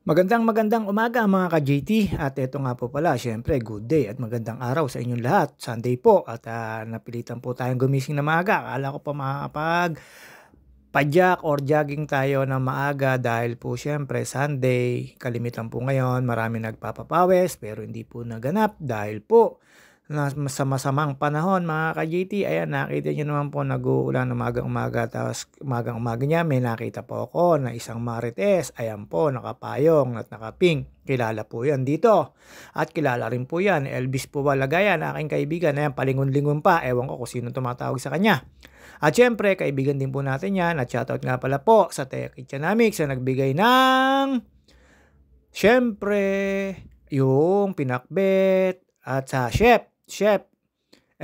Magandang umaga mga ka-JT at eto nga po pala siyempre good day at magandang araw sa inyong lahat. Sunday po at napilitan po tayong gumising na maaga. Akala ko pa padyak or jogging tayo ng maaga dahil po siyempre Sunday, kalimitan po ngayon marami nagpapapawis pero hindi po naganap dahil po sa masamang panahon mga ka-GT. Ayan, nakita niyo naman po nag-uulan ng umagang-umaga tapos umagang-umaga niya may nakita po ako na isang marites. Ayan po, nakapayong at nakapink. Kilala po yan dito. At kilala rin po yan, Elvis po Walagayan, aking kaibigan. Ayan, palingon-lingon pa. Ewan ko kung sino tumatawag sa kanya. At syempre, kaibigan din po natin yan. At shoutout nga pala po sa Tech Kitchenamics na nagbigay ng syempre yung pinakbet at sa Chef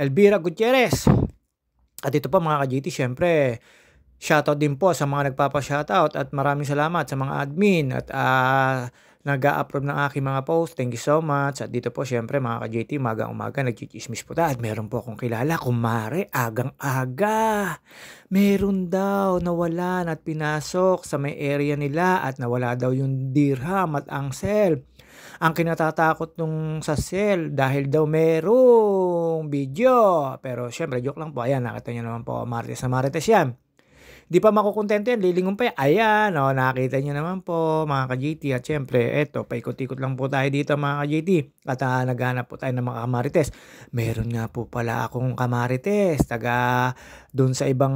Elvira Gutierrez. At ito po mga ka-GT, syempre shoutout din po sa mga nagpapa-shoutout at maraming salamat sa mga admin at nag-a-approve ng aking mga post. Thank you so much. At dito po syempre mga ka-GT, umaga nagchichismis po tayo. At meron po akong kilala, kumare, agang-aga. Meron daw nawalan at pinasok sa may area nila at nawala daw yung dirham at ang cell. Ang kinatatakot nung sa cell dahil daw merong video. Pero syempre, joke lang po. Ayan, nakita nyo naman po, Marites na Marites yan. Di pa makukontento yan, lilingon pa yan. Ayan, nakita nyo naman po, mga ka-GT. At syempre, eto, paikot-ikot lang po tayo dito, mga ka-GT. At naghanap po tayo ng mga kamarites. Meron nga po pala akong kamarites, taga doon sa ibang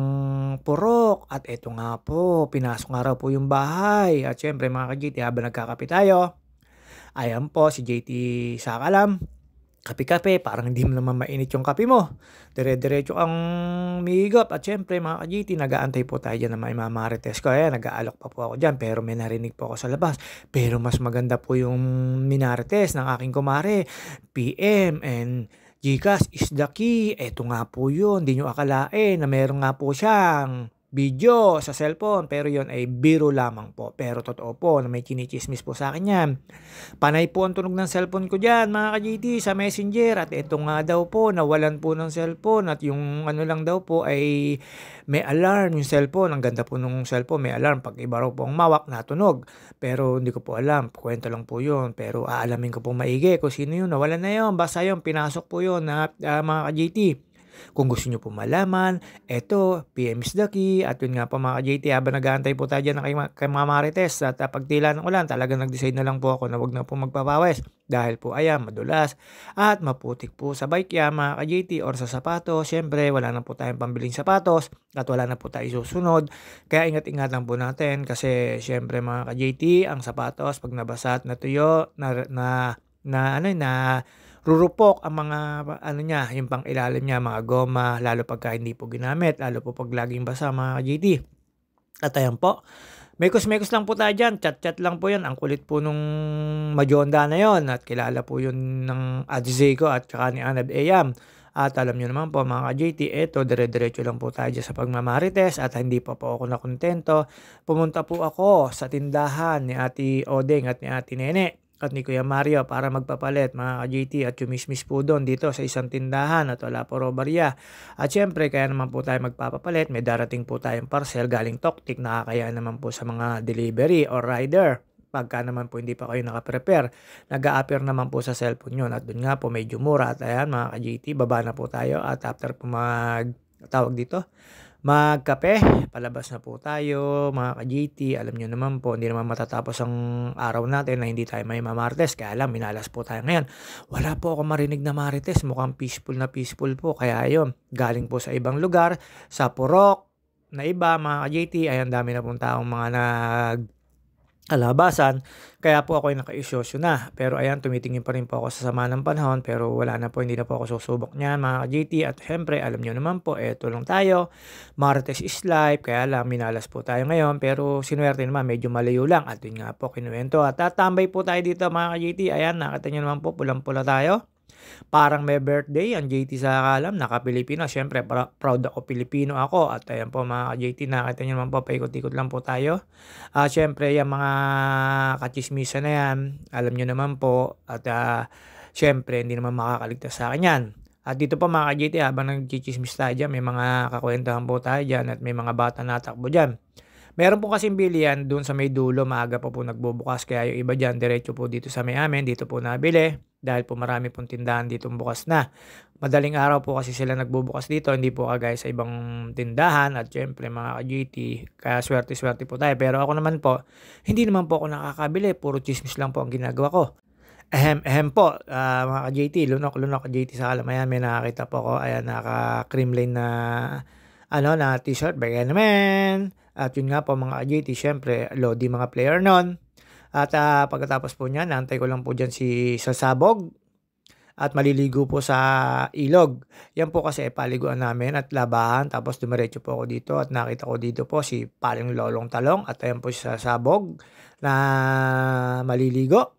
purok. At eto nga po, pinasok nga raw po yung bahay. At syempre, mga ka-GT, habang nagkakape tayo, ayan po si JT Sakalam. Kape-kape, parang hindi mo naman mainit yung kape mo. Dire-diretso ang mihigop. At syempre mga ka-GT, nag-aantay po tayo dyan na may mamarites ko. Ayan, nag-aalok pa po ako dyan. Pero may narinig po ako sa labas. Pero mas maganda po yung minarites ng aking kumare. PM and GCash is the key. Eto nga po yun. Hindi nyo akalain na meron nga po siyang video sa cellphone, pero yon ay biro lamang po. Pero totoo po na may chinichismis po sa akin yan. Panay po ang tunog ng cellphone ko dyan, mga ka-GT, sa Messenger. At ito nga daw po, nawalan po ng cellphone. At yung ano lang daw po ay may alarm yung cellphone. Ang ganda po nung cellphone, may alarm. Pag iba raw po ang mawak, natunog. Pero hindi ko po alam, kwento lang po yun. Pero aalamin ko po maigi kung sino yun. Nawalan na yun, basta yun, pinasok po yun na mga ka-GT. Kung gusto nyo po malaman, eto, PM is the key. At yun nga po mga ka-JT, habang nag-aantay po tayo dyan kay mga Marites. At pagtila ng ulan, talagang nag-decide na lang po ako na wag na po magpapawis. Dahil po ayan, madulas at maputik po sa bike yan mga ka-JT or sa sapatos. Siyempre, wala na po tayong pambiling sapatos at wala na po tayo susunod. Kaya ingat-ingat lang po natin kasi siyempre mga ka-JT, ang sapatos pag nabasa at natuyo, rurupok ang mga ano niya, yung pang ilalim niya, mga goma, lalo pagka hindi po ginamit, lalo po pag laging basa mga GT. At ayan po, mekos-mekos lang po tayo dyan, chat-chat lang po yan, ang kulit po nung Majonda na yon at kilala po yun ng Adzeko at saka ni Anab Eyam. At alam nyo naman po mga ka-JT, eto dire-diretso lang po tayo dyan sa pagmamarites at hindi pa po ako nakontento. Pumunta po ako sa tindahan ni Ate Odeng at ni Ate Nene at ni Kuya Mario para magpapalit mga ka-GT at chumismis po doon dito sa isang tindahan at wala po robarya. At syempre kaya naman po tayo magpapapalit, may darating po tayong parcel galing Toktik, nakakaya naman po sa mga delivery or rider. Pagka naman po hindi pa kayo nakaprepare, nag-a-appear naman po sa cellphone nyo at doon nga po medyo mura. At ayan mga ka-GT, baba na po tayo at after po tawag dito, magkape, palabas na po tayo mga ka-GT. Alam nyo naman po, hindi naman matatapos ang araw natin na hindi tayo may mamarites. Kaya alam, minalas po tayo ngayon. Wala po ako marinig na marites, mukhang peaceful na peaceful po. Kaya ayun, galing po sa ibang lugar, sa Purok na iba mga ka-GT. Ayan, dami na pong taong mga alabasan, kaya po ako ay naka-isosyo na. Pero ayan, tumitingin pa rin po ako sa sama ng panahon, pero wala na po, hindi na po ako susubok niyan mga ka-GT. At syempre, alam nyo naman po, eto lang tayo, Marites is life, kaya lang minalas po tayo ngayon, pero sinuwerte naman, medyo malayo lang. At yun nga po, kinuwento at tatambay po tayo dito mga ka-GT. Ayan, nakita nyo naman po, pulang-pula tayo. Parang may birthday ang JT sa Kalam, naka-Pilipino. Siyempre, proud ako, Pilipino ako. At ayan po mga JT, nakita nyo naman po, paikot-ikot lang po tayo. Siyempre, yung mga kachismisa na yan, alam nyo naman po. At siyempre, hindi naman makakaligtas sa akin yan. At dito po mga ka-JT, habang nag-chismis tayo dyan, may mga kakwentuhan po tayo dyan at may mga bata natakbo dyan. Meron po kasing bilihan do'n sa may dulo, maaga pa po nagbubukas kaya yung iba diyan diretso po dito sa may amin, dito po nabili dahil po marami pong tindahan ditong bukas na. Madaling araw po kasi sila nagbubukas dito, hindi po kagaya sa ibang tindahan at siyempre mga ka-GT, kaya swerte-swerte po tayo. Pero ako naman po, hindi naman po ako nakakabili, puro tsismis lang po ang ginagawa ko. Ehem, ehem po, mga ka-JT, lunok-lunok ka-JT sa Kalamayan, may nakakita po ako, ayan, naka-cream lane na, na t-shirt, bigay naman. At yun nga po mga ka-JT, syempre, Lodi mga player nun. At pagkatapos po niyan, naantay ko lang po dyan si Sasabog at maliligo po sa ilog. Yan po kasi paliguan namin at labahan. Tapos dumiretso po ako dito at nakita ko dito po si Paring Lolong Talong at ayan po si Sasabog na maliligo.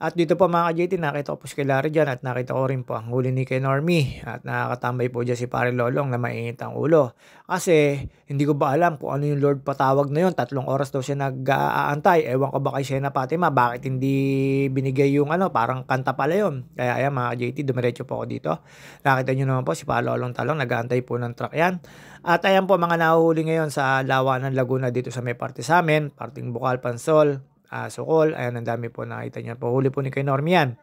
At dito po mga ka-JT, nakita ko po si Larry dyan at nakita ko rin po ang huli ni kay Normie at nakakatambay po dyan si Pare Lolong na mainit ang ulo. Kasi hindi ko ba alam kung ano yung Lord patawag na yun, 3 oras daw siya nag-aantay. Ewan ko ba kay Shena Fatima, bakit hindi binigay yung parang kanta pala yun. Kaya ayan mga ka-JT, dumiretso po ako dito. Nakita nyo naman po si Pare Lolong Talong, nag-aantay po ng truck yan. At ayan po mga nahuhuli ngayon sa Lawa ng Laguna dito sa may parte sa amin, parting Bukal, Pansol, Sukol, ayan ang dami po nakita niya po. Huli po ni kay Normian.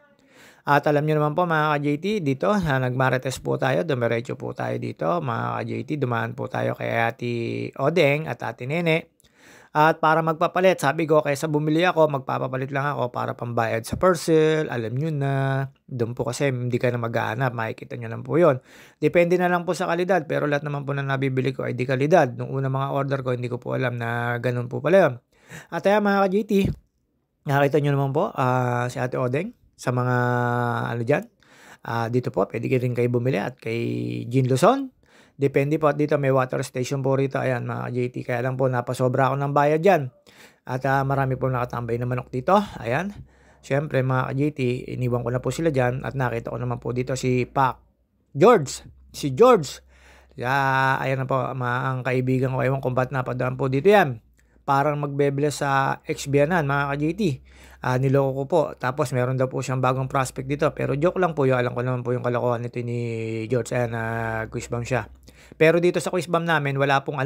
At alam niyo naman po mga ka-JT, dito nagmarites po tayo, dumiretso po tayo dito mga ka-JT, dumaan po tayo kay Ate Odeng at Ate Nene. At para magpapalit, sabi ko kaysa bumili ako, magpapapalit lang ako para pambayad sa parcel, alam niyo na. Doon po kasi hindi ka na mag-aanap, makikita niyo lang po yun. Depende na lang po sa kalidad, pero lahat naman po na nabibili ko ay di kalidad. Nung una mga order ko, hindi ko po alam na ganun po pala yun. At ayan mga ka-GT, nakita nyo naman po si Ate Odeng sa mga dyan. Dito po, pwede rin kayo bumili at kay Jean Luzon. Depende po at dito may water station po rito. Ayan mga ka-GT, kaya lang po napasobra ako ng bayad dyan. At marami po nakatambay na manok dito. Ayan. Siyempre mga ka-GT, iniwan ko na po sila dyan at nakita ko naman po dito si Pak George. Si George. Ayan na po ang kaibigan ko. Ewan kung ba't napadaan po dito yan. Parang magbebles sa XBNan mga ka-JT. Niloko ko po. Tapos meron daw po siyang bagong prospect dito. Pero joke lang po yun. Alam ko naman po yung kalokohan nito ni George. Ayan, quiz bomb siya. Pero dito sa quiz bomb namin, wala pong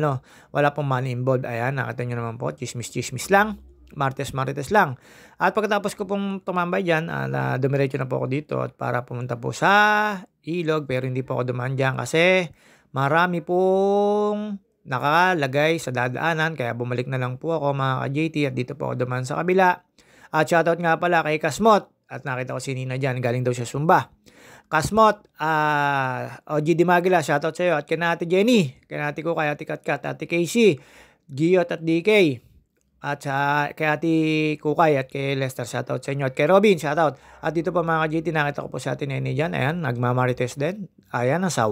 money involved. Ayan, nakita nyo naman po. Chismis lang. Martes lang. At pagkatapos ko pong tumambay dyan, dumiretso na po ako dito at para pumunta po sa ilog. Pero hindi po ako dumaan dyan kasi marami pong nakalagay sa dadaanan kaya bumalik na lang po ako mga ka-JT at dito po ako dumaan sa kabila. At shoutout nga pala kay Kasmot at nakita ko si Nina dyan, galing daw siya Sumba. Kasmot, OG Dimagila, shoutout sa iyo at kay Ate Jenny, kay Ate ko, kay Ate Katkat, Ate Casey, Giot at DK. At kay Ate Kukay at kay Lester, shoutout sa inyo. At kay Robin, shoutout. At dito pa mga ka-JT, nakita ko po si Ate Nene dyan. Ayan, nagmamarites din. Ayan, nasa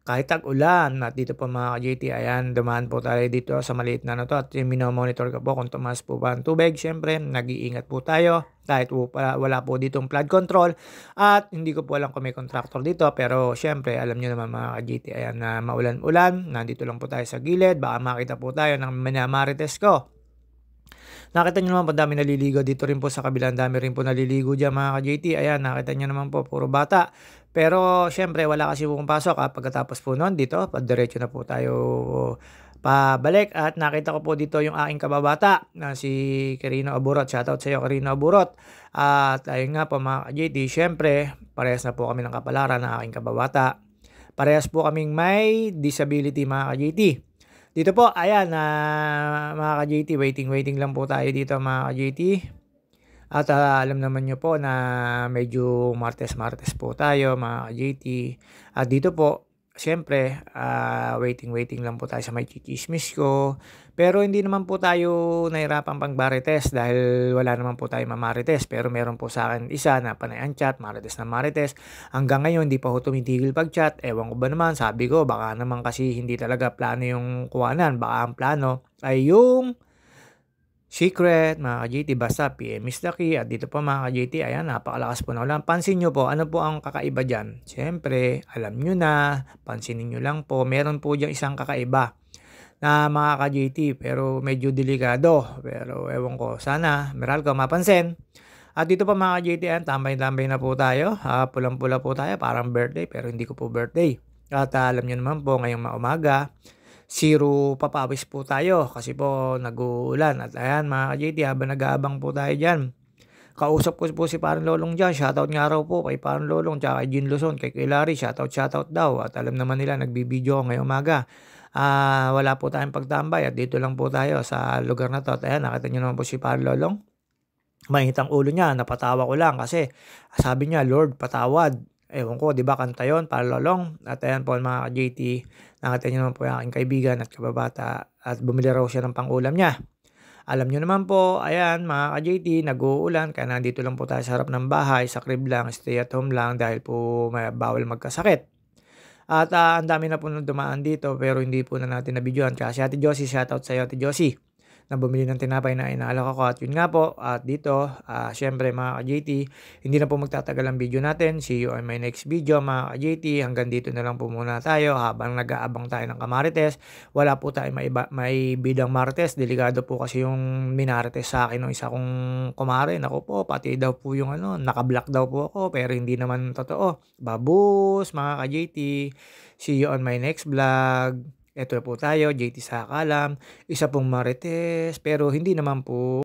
kahit tag-ulan. At dito po mga ka-JT, ayan, dumaan po tayo dito sa maliit na to. At minomonitor ko po kung tumaas po ba ang tubig. Siyempre, nag-iingat po tayo. Kahit po wala po ditong flood control. At hindi ko po alam kung may contractor dito. Pero siyempre, alam nyo naman mga ka-JT, ayan na maulan-ulan. Nandito lang po tayo sa gilid. Baka makita po tayo ng minamarites ko. Nakita nyo naman po dami naliligo dito rin po sa kabila. Dami rin po naliligo dyan mga ka-JT. Ayan, nakita nyo naman po, puro bata. Pero syempre wala kasi pong pasok. Pagkatapos po nun dito, diretso na po tayo pabalik. At nakita ko po dito yung aking kababata na si Karino Aburot. Shoutout sa iyo Karino Aburot. At ayun nga po mga ka-JT, syempre parehas na po kami ng kapalaran ng aking kababata. Parehas po kaming may disability mga ka-JT. Dito po, ayan, mga ka-JT, waiting lang po tayo dito mga ka-JT. At alam naman nyo po na medyo martes po tayo mga ka-JT. At dito po, siyempre, waiting lang po tayo sa may chichismis ko. Pero hindi naman po tayo nahirapan pang marites dahil wala naman po tayo mamarites. Pero meron po sa akin isa na panay ang chat, marites na marites. Hanggang ngayon, hindi pa ako tumitigil pag-chat. Ewan ko ba naman, sabi ko, baka naman kasi hindi talaga plano yung kuwanan. Baka ang plano ay yung secret, mga ka-JT, basta PM is the key. At dito po mga ka-JT, ayan, napakalakas po na ulan. Pansin nyo po, ano po ang kakaiba dyan? Siyempre, alam nyo na, pansinin nyo lang po, meron po dyan isang kakaiba na mga ka-JT, pero medyo delikado. Pero ewan ko, sana, Meralco, mapansin. At dito po mga ka-JT, ayan, tambay-tambay na po tayo. Pulang-pula po tayo, parang birthday, pero hindi ko po birthday. At alam nyo naman po, ngayong umaga, zero papawis po tayo kasi po nag-uulan. At ayan mga ka-JT, habang nag-aabang po tayo diyan, kausap ko po si parang Lolong diyan, shoutout nga raw po kay parang Lolong tsaka kay Jean Luzon, kay Larry, shoutout daw at alam naman nila nagbibideo ako ngayong umaga. Wala po tayong pagtambay at dito lang po tayo sa lugar na 'to at ayan nakita niyo naman po si parang Lolong, mainit ang ulo niya, napatawa ko lang kasi sabi niya, "Lord patawad." Ewan ko 'di ba kanta yun parang Lolong at ayan po mga ka-JT, nakita niyo naman po yung aking kaibigan at kababata at bumili raw siya ng pang-ulam niya. Alam niyo naman po, ayan mga ka-JT, nag-uulan kaya nandito lang po tayo sa harap ng bahay, sa crib lang, stay at home lang dahil po bawal magkasakit. At, ang dami na po ng dumaan dito pero hindi po na natin nabidyohan. Kaya si Ate Josie, shoutout sa'yo Ate Josie, na bumili ng tinapay na inaalok ako at yun nga po at dito, siyempre mga ka-JT, hindi na po magtatagal ang video natin. See you on my next video mga ka-JT. Hanggang dito na lang po muna tayo habang nag-aabang tayo ng kamarites. Wala po tayong maibidang marites, delikado po kasi yung minarites sa'kin nung isa kong kumare. Naku po, pati daw po yung ano, naka-block daw po ako pero hindi naman totoo. Babus mga ka-JT. See you on my next vlog. Eto po tayo, JT Sakalam, isa pong marites pero hindi naman po